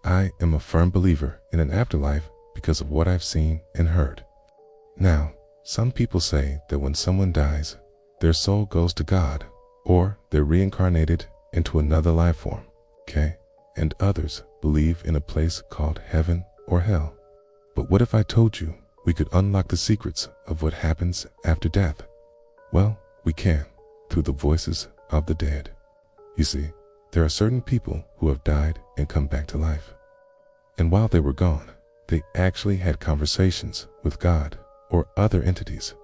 I am a firm believer in an afterlife because of what I've seen and heard. Now, some people say that when someone dies, their soul goes to God, or they're reincarnated into another life form, okay? And others believe in a place called heaven or hell. But what if I told you we could unlock the secrets of what happens after death? Well, we can, through the voices of the dead. You see, there are certain people who have died and come back to life. And while they were gone, they actually had conversations with God or other entities.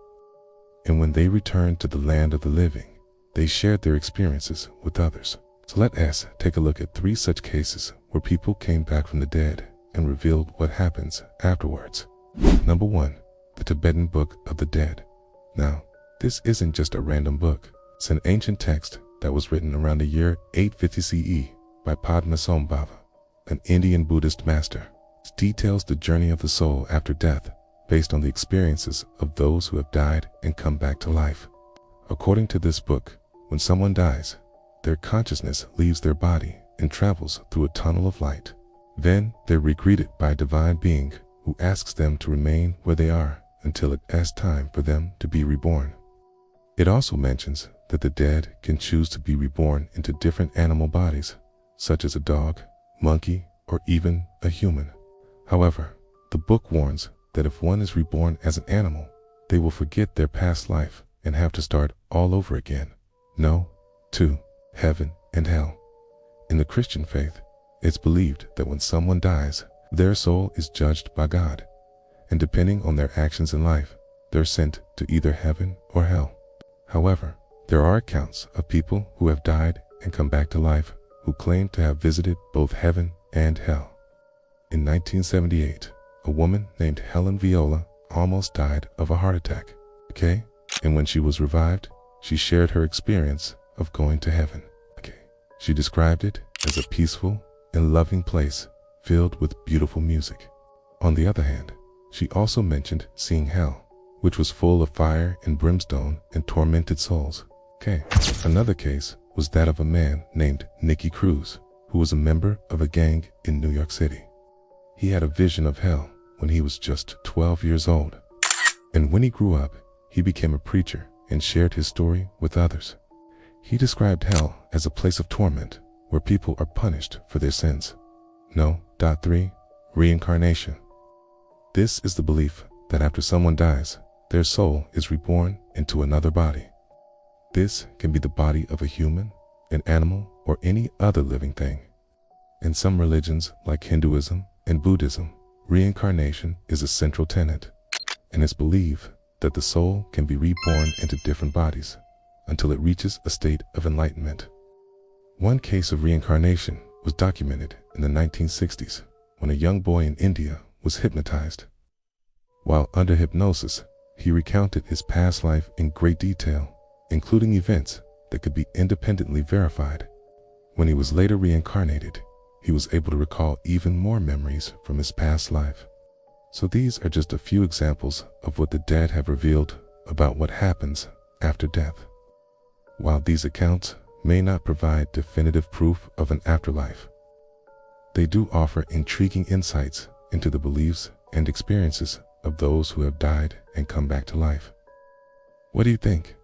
And when they returned to the land of the living, they shared their experiences with others. So let us take a look at 3 such cases where people came back from the dead and revealed what happens afterwards. Number 1, the Tibetan Book of the Dead. Now, this isn't just a random book. It's an ancient text that was written around the year 850 CE by Padmasambhava, an Indian Buddhist master. It details the journey of the soul after death based on the experiences of those who have died and come back to life. According to this book, when someone dies, their consciousness leaves their body and travels through a tunnel of light. Then they're greeted by a divine being who asks them to remain where they are until it is time for them to be reborn. It also mentions that the dead can choose to be reborn into different animal bodies, such as a dog, monkey, or even a human. However, the book warns that if one is reborn as an animal, they will forget their past life and have to start all over again. No, to heaven and hell. In the Christian faith, it's believed that when someone dies, their soul is judged by God, and depending on their actions in life, they're sent to either heaven or hell. However, there are accounts of people who have died and come back to life who claim to have visited both heaven and hell. In 1978, a woman named Helen Viola almost died of a heart attack, okay? And when she was revived, she shared her experience of going to heaven, okay? She described it as a peaceful and loving place filled with beautiful music. On the other hand, she also mentioned seeing hell, which was full of fire and brimstone and tormented souls. Okay. Another case was that of a man named Nicky Cruz, who was a member of a gang in New York City. He had a vision of hell when he was just 12 years old. And when he grew up, he became a preacher and shared his story with others. He described hell as a place of torment where people are punished for their sins. No. 3. Reincarnation. This is the belief that after someone dies, their soul is reborn into another body. This can be the body of a human, an animal, or any other living thing. In some religions like Hinduism and Buddhism, reincarnation is a central tenet, and it's believed that the soul can be reborn into different bodies until it reaches a state of enlightenment. One case of reincarnation was documented in the 1960s when a young boy in India was hypnotized. While under hypnosis, he recounted his past life in great detail, including events that could be independently verified. When he was later reincarnated, he was able to recall even more memories from his past life. So these are just a few examples of what the dead have revealed about what happens after death. While these accounts may not provide definitive proof of an afterlife, they do offer intriguing insights into the beliefs and experiences of those who have died and come back to life. What do you think?